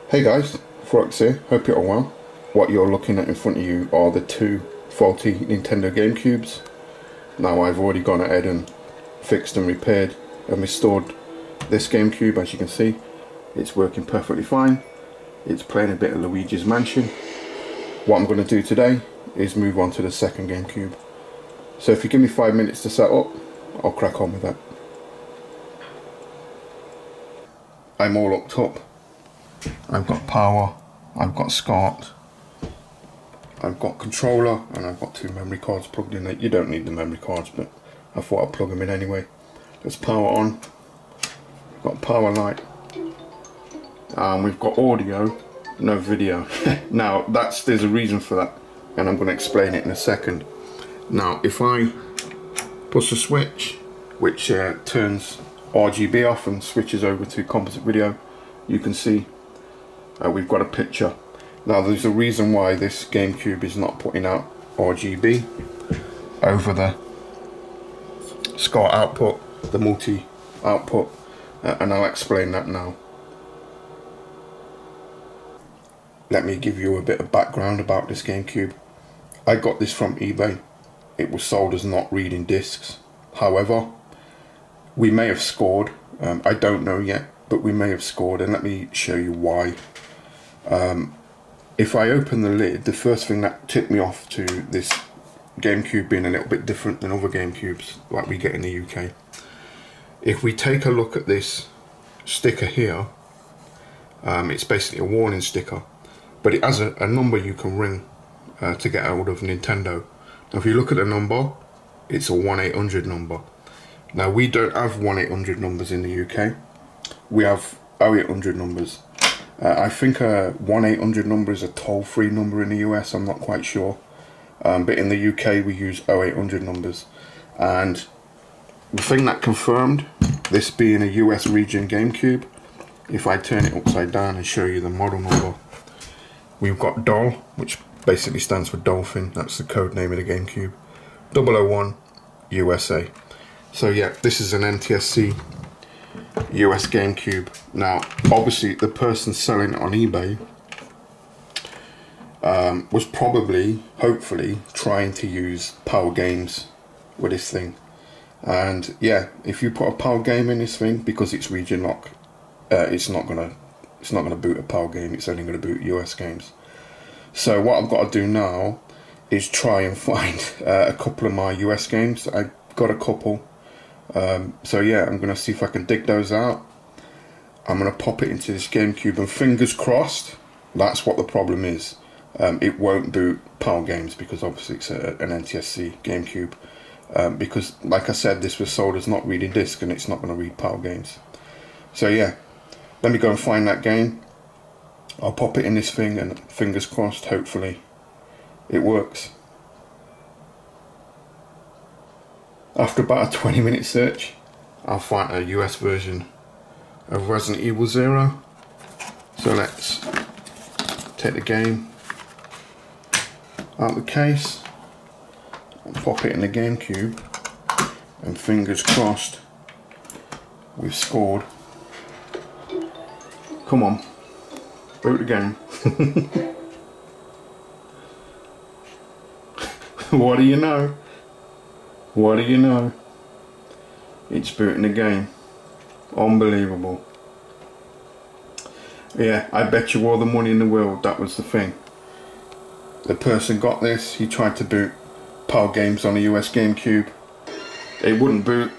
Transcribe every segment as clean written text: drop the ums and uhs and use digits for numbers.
Hey guys, Frox here, hope you're all well. What you're looking at in front of you are the two faulty Nintendo GameCubes. Now I've already gone ahead and fixed and repaired and restored this GameCube. As you can see, it's working perfectly fine. It's playing a bit of Luigi's Mansion. What I'm going to do today is move on to the second GameCube. So if you give me 5 minutes to set up, I'll crack on with that. I'm all hooked up. I've got power, I've got SCART, I've got controller, and I've got two memory cards plugged in there. You don't need the memory cards, but I thought I'd plug them in anyway. There's power on, we've got power light, and we've got audio, no video. Now there's a reason for that, and I'm going to explain it in a second. Now if I push the switch, which turns RGB off and switches over to composite video, you can see we've got a picture. Now there's a reason why this GameCube is not putting out RGB over the SCART output, the multi output, and I'll explain that now. Let me give you a bit of background about this GameCube. I got this from eBay. It was sold as not reading discs. However, we may have scored, I don't know yet, but we may have scored, and let me show you why. If I open the lid, the first thing that tipped me off to this GameCube being a little bit different than other GameCubes like we get in the UK. If we take a look at this sticker here, it's basically a warning sticker, but it has a number you can ring to get hold of Nintendo. Now if you look at the number, it's a 1-800 number. Now we don't have 1-800 numbers in the UK. We have 0800 numbers. I think a 1-800 number is a toll-free number in the US, I'm not quite sure. But in the UK we use 0800 numbers. And the thing that confirmed this being a US region GameCube, if I turn it upside down and show you the model number, we've got DOL, which basically stands for Dolphin, that's the code name of the GameCube, 001 USA. So yeah, this is an NTSC US GameCube. Now obviously the person selling it on eBay was probably, hopefully, trying to use Power Games with this thing. And yeah, if you put a Power Game in this thing, because it's region lock, it's not gonna boot a Power Game, it's only gonna boot US games. So what I've got to do now is try and find a couple of my US games. I got a couple. So yeah, I'm going to see if I can dig those out. I'm going to pop it into this GameCube, and fingers crossed, that's what the problem is. It won't boot Power Games, because obviously it's an NTSC GameCube. Because like I said, this was sold as not reading disc, and it's not going to read Power Games. So yeah, let me go and find that game. I'll pop it in this thing, and fingers crossed, hopefully it works. After about a 20-minute search, I'll find a US version of Resident Evil 0. So let's take the game out of the case and pop it in the GameCube, and fingers crossed we've scored. Come on, boot the game. What do you know? What do you know? It's booting the game. Unbelievable. Yeah, I bet you all the money in the world that was the thing. The person got this, he tried to boot Power Games on a US GameCube. It wouldn't boot,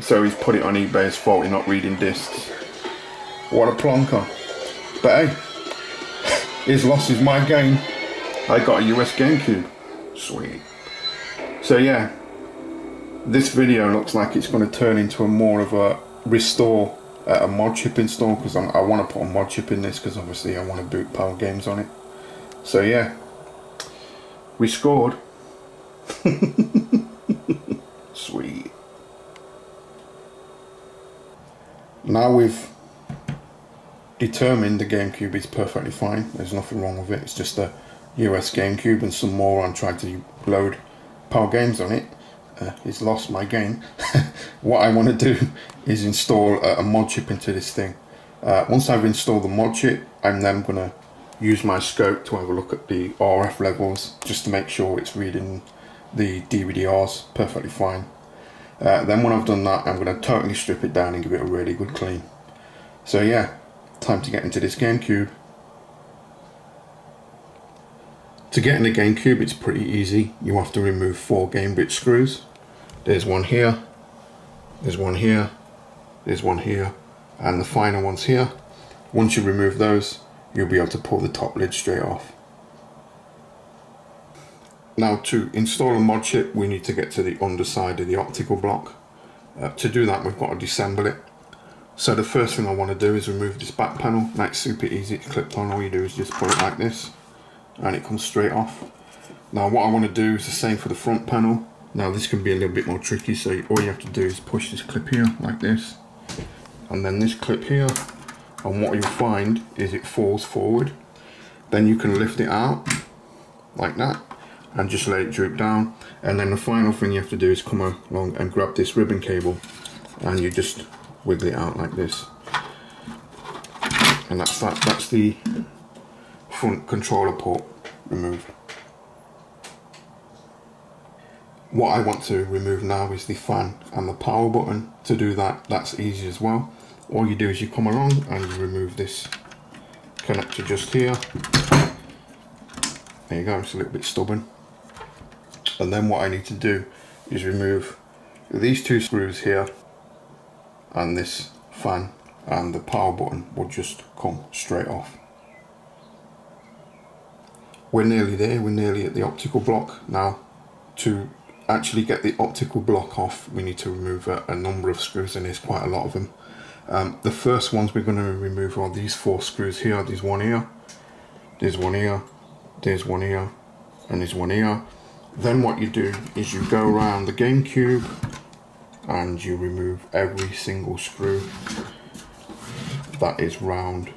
so he's put it on eBay as faulty not reading discs. What a plonker. But hey, his loss is my gain. I got a US GameCube. Sweet. So yeah, this video looks like it's going to turn into a more of a restore, a ModChip install, because I want to put a ModChip in this, because obviously I want to boot Power Games on it. So yeah, we scored. Sweet. Now we've determined the GameCube is perfectly fine, there's nothing wrong with it, it's just a US GameCube, and some moron tried to load Power Games on it. He's lost my game. What I want to do is install a ModChip into this thing. Once I've installed the mod chip, I'm then going to use my scope to have a look at the RF levels just to make sure it's reading the DVD-Rs perfectly fine. Then when I've done that, I'm going to totally strip it down and give it a really good clean. So yeah, time to get into this GameCube. To get in the GameCube, it's pretty easy. You have to remove 4 game bit screws. There's one here, there's one here, there's one here, and the final one's here. Once you remove those, you'll be able to pull the top lid straight off. Now, to install a mod chip, we need to get to the underside of the optical block. To do that, we've got to disassemble it. So the first thing I want to do is remove this back panel. Now, it's super easy, it's clipped on. All you do is just pull it like this and it comes straight off. Now what I want to do is the same for the front panel. Now this can be a little bit more tricky, so all you have to do is push this clip here like this, and then this clip here, and what you'll find is it falls forward. Then you can lift it out like that and just let it droop down, and then the final thing you have to do is come along and grab this ribbon cable and you just wiggle it out like this, and that's that. That's the front controller port removed. What I want to remove now is the fan and the power button. To do that, that's easy as well. All you do is you come along and you remove this connector just here. There you go, it's a little bit stubborn. And then what I need to do is remove these 2 screws here, and this fan and the power button will just come straight off. We're nearly there, we're nearly at the optical block. Now, to actually get the optical block off, we need to remove a number of screws, and there's quite a lot of them. The first ones we're going to remove are these 4 screws here. There's one here, there's one here, there's one here, and there's one here. Then what you do is you go around the GameCube and you remove every single screw that is round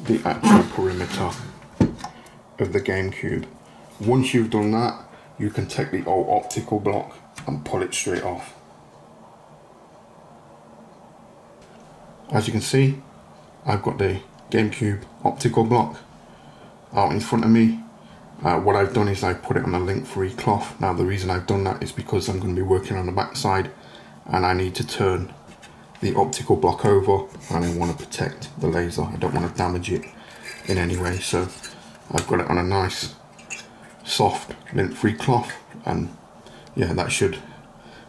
the actual perimeter of the GameCube. Once you've done that, you can take the old optical block and pull it straight off. As you can see, I've got the GameCube optical block out in front of me. What I've done is I've put it on a link-free cloth. Now the reason I've done that is because I'm going to be working on the back side and I need to turn the optical block over, and I want to protect the laser. I don't want to damage it in any way, so I've got it on a nice soft lint-free cloth, and yeah, that should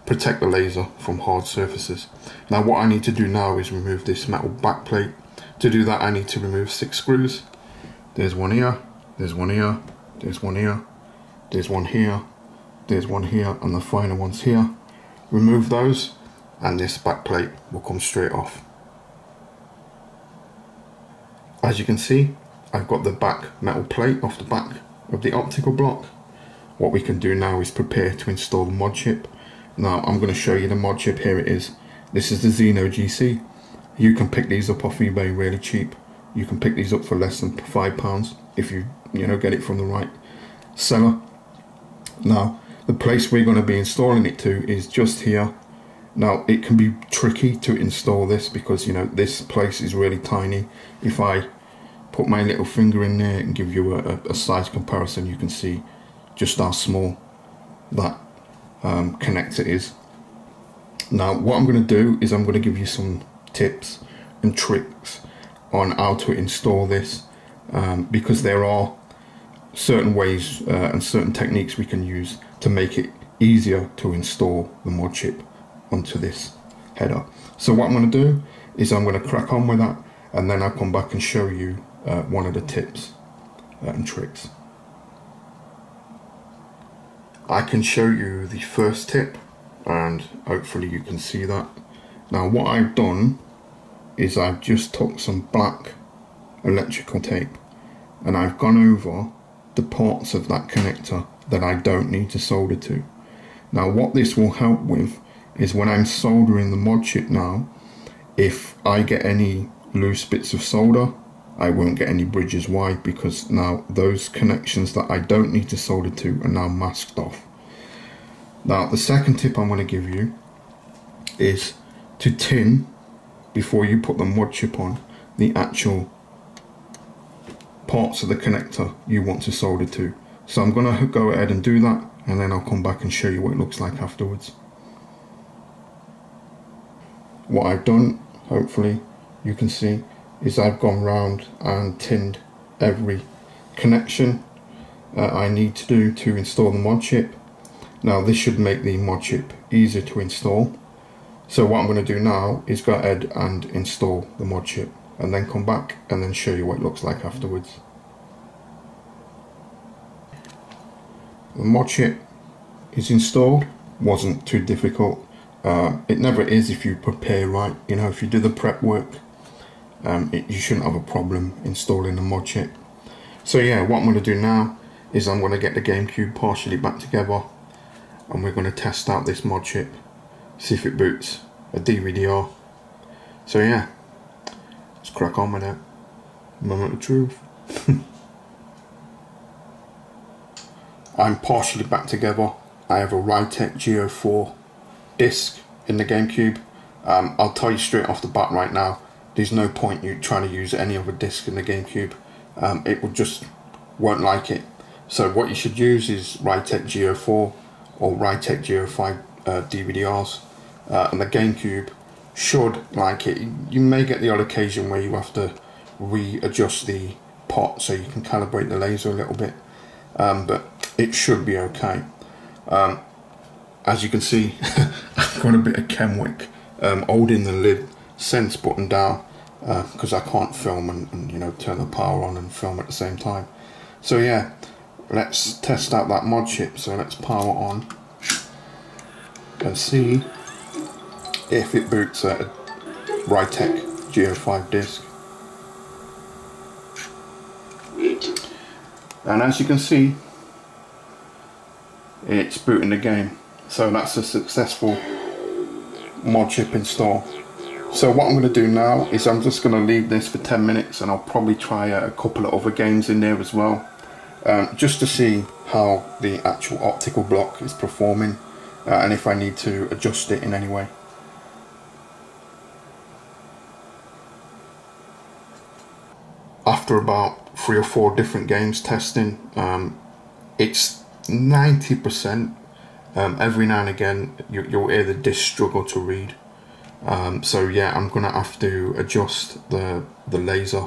protect the laser from hard surfaces. Now what I need to do now is remove this metal backplate. To do that, I need to remove 6 screws. There's one here, there's one here, there's one here, there's one here, there's one here, and the final one's here. Remove those and this backplate will come straight off. As you can see, I've got the back metal plate off the back of the optical block. What we can do now is prepare to install the mod chip. Now I'm going to show you the mod chip. Here it is. This is the XenoGC. You can pick these up off eBay really cheap. You can pick these up for less than £5 if you get it from the right seller. Now the place we're going to be installing it to is just here. Now it can be tricky to install this because this place is really tiny. If I put my little finger in there and give you a size comparison, you can see just how small that connector is. Now what I'm going to do is I'm going to give you some tips and tricks on how to install this, because there are certain ways and certain techniques we can use to make it easier to install the mod chip onto this header. So what I'm going to do is I'm going to crack on with that, and then I'll come back and show you one of the tips and tricks. I can show you the first tip and hopefully you can see that. Now what I've done is I've just took some black electrical tape and I've gone over the parts of that connector that I don't need to solder to. Now what this will help with is when I'm soldering the mod chip now, if I get any loose bits of solder, I won't get any bridges. Why? Because now those connections that I don't need to solder to are now masked off. Now the second tip I'm going to give you is to tin before you put the ModChip on, the actual parts of the connector you want to solder to. So I'm going to go ahead and do that, and then I'll come back and show you what it looks like afterwards. What I've done, hopefully you can see, is I've gone round and tinned every connection I need to do to install the ModChip. Now this should make the ModChip easier to install. So what I'm going to do now is go ahead and install the ModChip, and then come back and then show you what it looks like afterwards. The ModChip is installed. Wasn't too difficult. It never is if you prepare right. You know, if you do the prep work, you shouldn't have a problem installing the ModChip. So yeah, what I'm going to do now is I'm going to get the GameCube partially back together, and we're going to test out this ModChip, see if it boots a DVD-R. So yeah, let's crack on with it. Moment of truth. I'm partially back together. I have a Rytec Geo4 disc in the GameCube. I'll tell you straight off the bat right now, there's no point you trying to use any other disc in the GameCube. It will just won't like it. So what you should use is Rytec Geo4 or Rytec Geo5 DVD-Rs, and the GameCube should like it. You may get the odd occasion where you have to readjust the pot so you can calibrate the laser a little bit, but it should be okay. As you can see, I've got a bit of Kenwick holding the lid sense button down because I can't film and you know, turn the power on and film at the same time. So yeah, let's test out that ModChip. So let's power on and see if it boots a Rytec Geo5 disc. And as you can see, it's booting the game. So that's a successful ModChip install. So what I'm going to do now is I'm just going to leave this for 10 minutes, and I'll probably try a couple of other games in there as well, just to see how the actual optical block is performing, and if I need to adjust it in any way. After about 3 or 4 different games testing, it's 90%. Every now and again you'll hear the disc struggle to read. So yeah, I'm gonna have to adjust the laser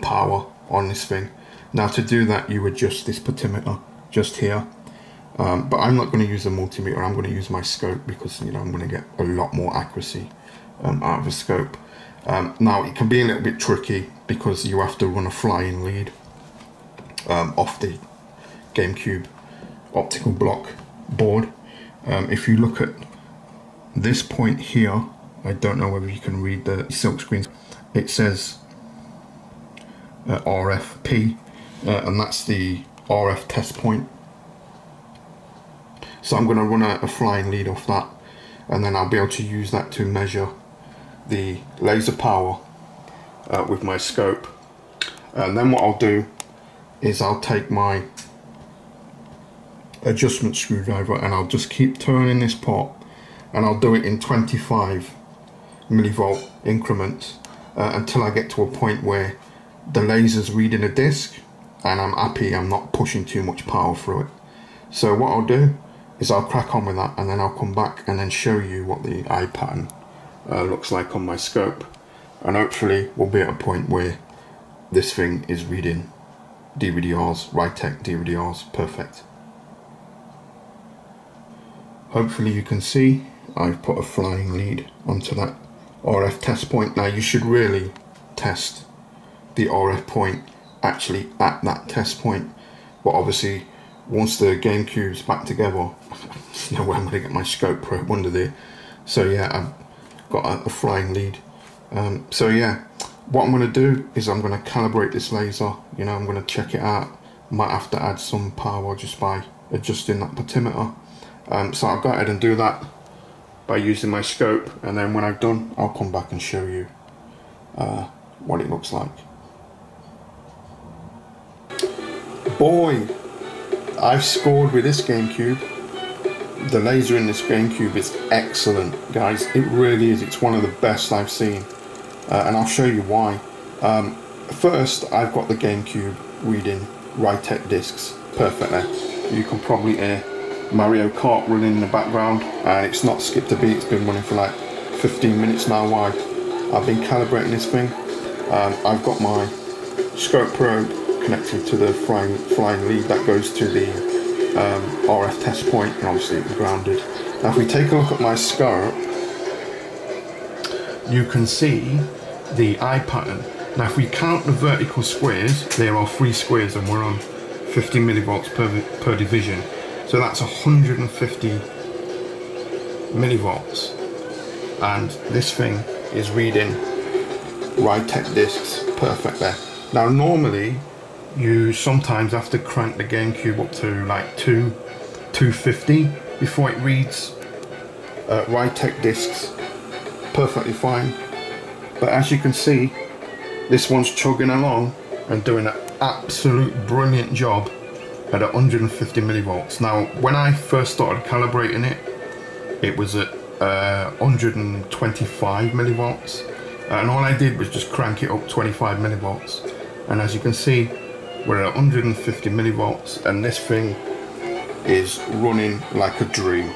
power on this thing. Now to do that, you adjust this potentiometer just here, but I'm not going to use a multimeter. I'm going to use my scope because, you know, I'm going to get a lot more accuracy out of a scope. Now it can be a little bit tricky because you have to run a flying lead off the GameCube optical block board. If you look at this point here, I don't know whether you can read the silk screen. It says RFP, and that's the RF test point. So I'm going to run a flying lead off that, and then I'll be able to use that to measure the laser power with my scope. And then what I'll do is I'll take my adjustment screwdriver and I'll just keep turning this pot, and I'll do it in 25 millivolt increments until I get to a point where the laser's reading a disc and I'm happy I'm not pushing too much power through it. So what I'll do is I'll crack on with that, and then I'll come back and then show you what the eye pattern looks like on my scope, and hopefully we'll be at a point where this thing is reading DVD-Rs, Rytec DVD-Rs, perfect. Hopefully you can see I've put a flying lead onto that RF test point. Now you should really test the RF point actually at that test point, but obviously once the GameCube's back together, there's no way I'm going to get my scope probe under there. So yeah, I've got a flying lead. So yeah, what I'm going to do is I'm going to calibrate this laser. You know, I'm going to check it out. Might have to add some power just by adjusting that potentiometer. So I'll go ahead and do that by using my scope, and then when I've done, I'll come back and show you what it looks like. Boy, I've scored with this GameCube. The laser in this GameCube is excellent, guys. It really is. It's one of the best I've seen. and I'll show you why. First, I've got the GameCube reading Rytech discs perfectly. You can probably hear Mario Kart running in the background, and it's not skipped a beat. It's been running for like 15 minutes now. Why? I've been calibrating this thing. I've got my scope probe connected to the flying lead that goes to the RF test point, and obviously it's grounded. Now if we take a look at my scope, you can see the eye pattern. Now if we count the vertical squares, there are 3 squares and we're on 50 millivolts per division. So that's 150 millivolts. And this thing is reading Rytech discs perfectly. Now normally you sometimes have to crank the GameCube up to like 250 before it reads Rytech discs perfectly fine. But as you can see, this one's chugging along and doing an absolute brilliant job at 150 millivolts. Now when I first started calibrating it, it was at 125 millivolts, and all I did was just crank it up 25 millivolts, and as you can see we're at 150 millivolts and this thing is running like a dream.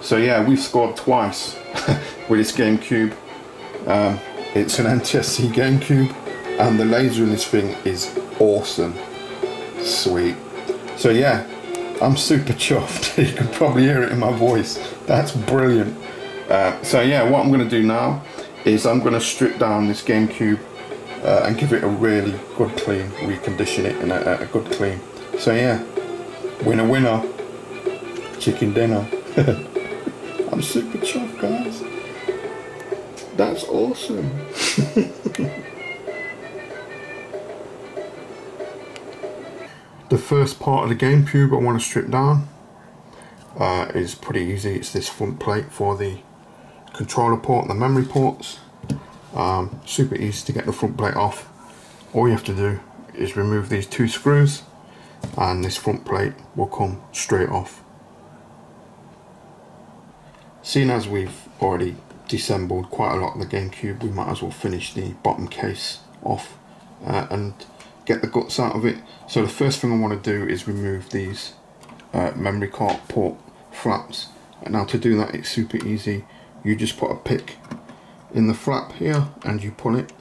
So yeah, we've scored twice with this GameCube. It's an NTSC GameCube and the laser in this thing is awesome. Sweet. So yeah, I'm super chuffed. You can probably hear it in my voice. That's brilliant. So yeah, what I'm going to do now is I'm going to strip down this GameCube and give it a really good clean, recondition it in a good clean. So yeah, winner winner, chicken dinner. I'm super chuffed, guys. That's awesome. The first part of the GameCube I want to strip down is pretty easy. It's this front plate for the controller port and the memory ports. Super easy to get the front plate off. All you have to do is remove these 2 screws and this front plate will come straight off. Seeing as we've already disassembled quite a lot of the GameCube, we might as well finish the bottom case off and get the guts out of it. So the first thing I want to do is remove these memory card port flaps. And now to do that, it's super easy. You just put a pick in the flap here and you pull it,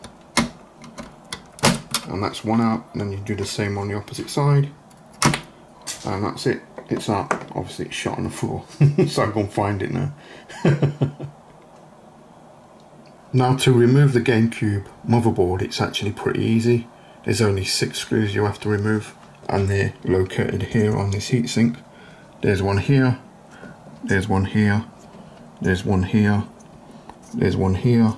and that's one out, and then you do the same on the opposite side, and that's it, it's out. Obviously it's shot on the floor, so I'm going to find it now. Now to remove the GameCube motherboard, it's actually pretty easy. There's only 6 screws you have to remove, and they're located here on this heatsink. There's one here, there's one here, there's one here, there's one here,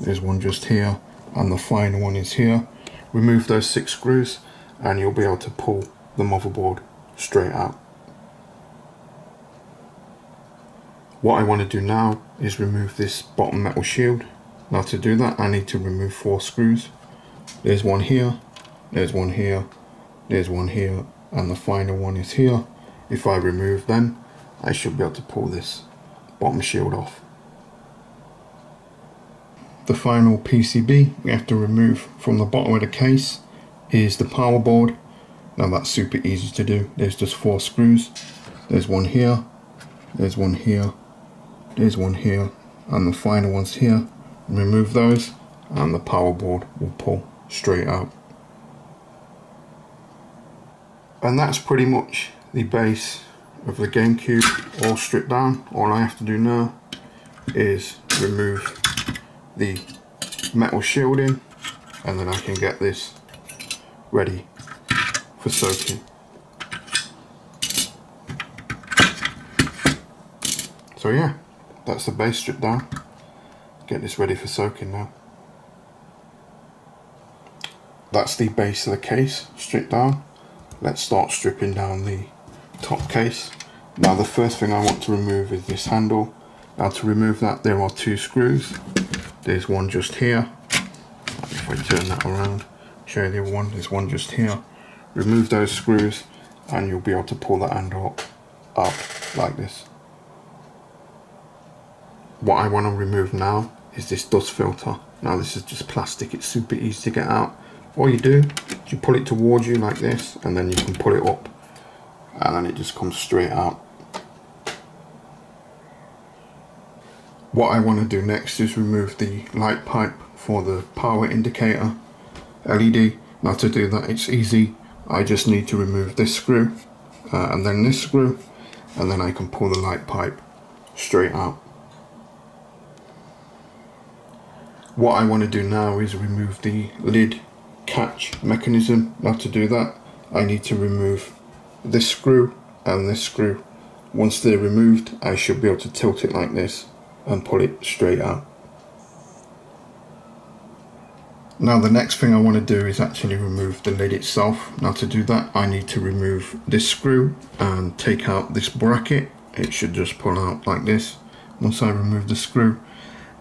there's one just here, and the final one is here. Remove those 6 screws and you'll be able to pull the motherboard straight out. What I want to do now is remove this bottom metal shield. Now to do that, I need to remove 4 screws. There's one here, there's one here, there's one here, and the final one is here. If I remove them, I should be able to pull this bottom shield off. The final PCB we have to remove from the bottom of the case is the power board. Now that's super easy to do. There's just 4 screws. There's one here, there's one here, there's one here, and the final one's here. Remove those and the power board will pull straight out. And that's pretty much the base of the GameCube all stripped down. All I have to do now is remove the metal shielding, and then I can get this ready for soaking. So yeah, that's the base stripped down. Get this ready for soaking now. That's the base of the case stripped down. Let's start stripping down the top case. Now the first thing I want to remove is this handle. Now to remove that, there are 2 screws. There's one just here. If I turn that around, show you the other one. There's one just here. Remove those screws and you'll be able to pull that handle up like this. What I want to remove now is this dust filter Now this is just plastic, it's super easy to get out. All you do is you pull it towards you like this, and then you can pull it up, and then it just comes straight out. What I want to do next is remove the light pipe for the power indicator LED. Now to do that, it's easy. I just need to remove this screw and then this screw, and then I can pull the light pipe straight out. What I want to do now is remove the lid catch mechanism. Now to do that, I need to remove this screw and this screw. Once they're removed, I should be able to tilt it like this and pull it straight out. Now the next thing I want to do is actually remove the lid itself. Now to do that, I need to remove this screw and take out this bracket. It should just pull out like this once I remove the screw,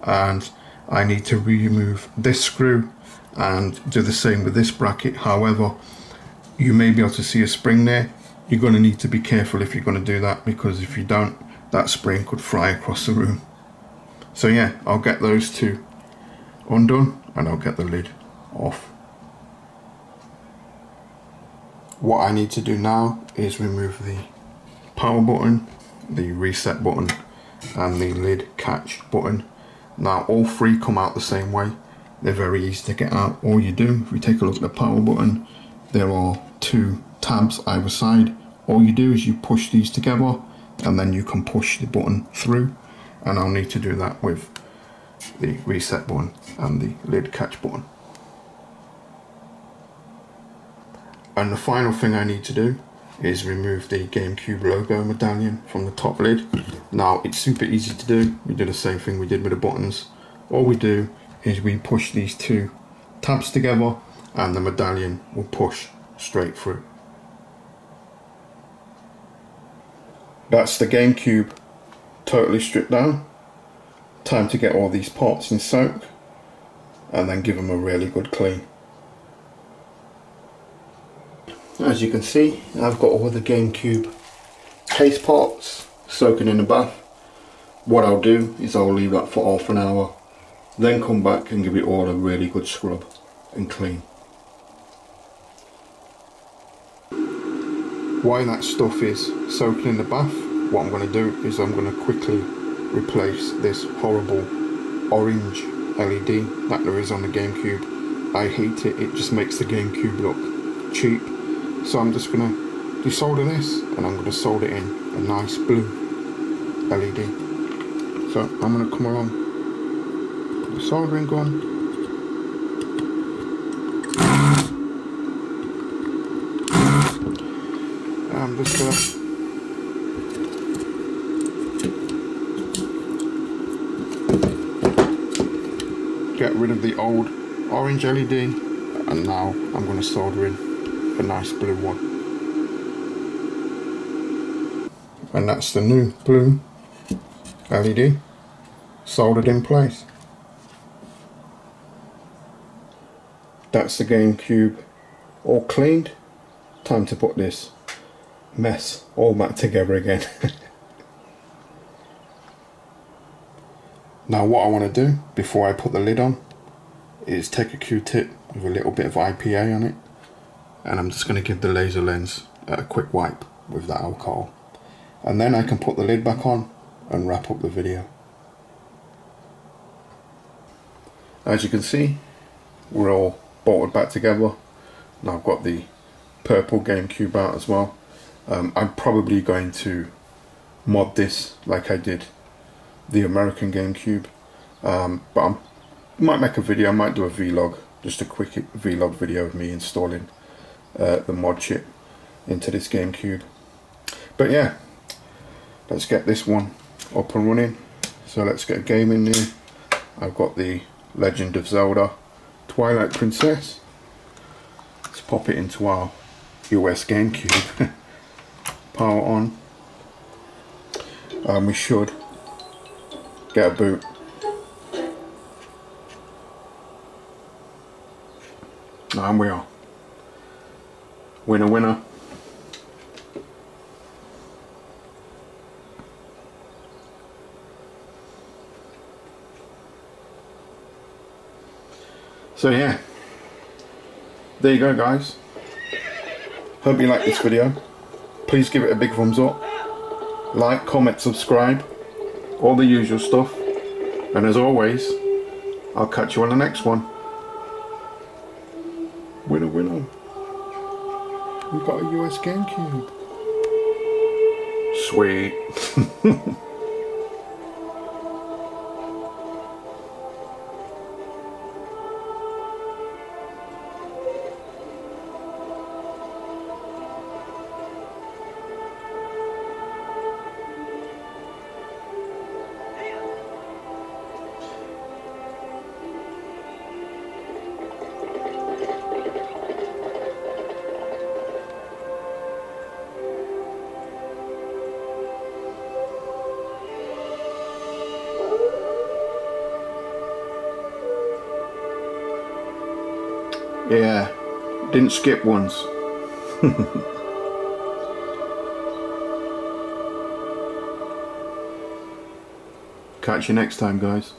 and I need to remove this screw and do the same with this bracket. However, you may be able to see a spring there. You're going to need to be careful if you're going to do that, because if you don't, that spring could fly across the room. So yeah, I'll get those two undone and I'll get the lid off. What I need to do now is remove the power button, the reset button, and the lid catch button. Now all three come out the same way. They're very easy to get out. All you do, if we take a look at the power button, there are two tabs either side. All you do is you push these together, and then you can push the button through, and I'll need to do that with the reset button and the lid catch button. And the final thing I need to do is remove the GameCube logo medallion from the top lid. Now it's super easy to do. We do the same thing we did with the buttons. All we do is we push these two tabs together and the medallion will push straight through. That's the GameCube totally stripped down. Time to get all these parts in soak and then give them a really good clean. As you can see, I've got all the GameCube case parts soaking in the bath. What I'll do is I'll leave that for half an hour, then come back and give it all a really good scrub and clean. While that stuff is soaking in the bath, what I'm going to do is I'm going to quickly replace this horrible orange LED that there is on the GameCube. I hate it, it just makes the GameCube look cheap. So I'm just going to desolder this and I'm going to solder in a nice blue LED. So I'm going to come along, put the soldering gun, and I'm just going to get rid of the old orange LED, and now I'm going to solder in a nice blue one. And that's the new blue LED soldered in place. That's the GameCube all cleaned. Time to put this mess all back together again. Now what I want to do before I put the lid on is take a Q-tip with a little bit of IPA on it, and I'm just going to give the laser lens a quick wipe with that alcohol, and then I can put the lid back on and wrap up the video. As you can see, we're all bolted back together. Now I've got the purple GameCube out as well. I'm probably going to mod this like I did the American GameCube, but I might make a video, I might do a vlog, just a quick vlog video of me installing the ModChip into this GameCube. But yeah, let's get this one up and running. So let's get a game in there. I've got the Legend of Zelda Twilight Princess. Let's pop it into our US GameCube. Power on, and we should get a boot. And we are. Winner, winner. So yeah, there you go guys. Hope you like this video. Please give it a big thumbs up. Like, comment, subscribe. All the usual stuff. And as always, I'll catch you on the next one. Winner, winner. We got a US GameCube. Sweet. Yeah, didn't skip once. Catch you next time, guys.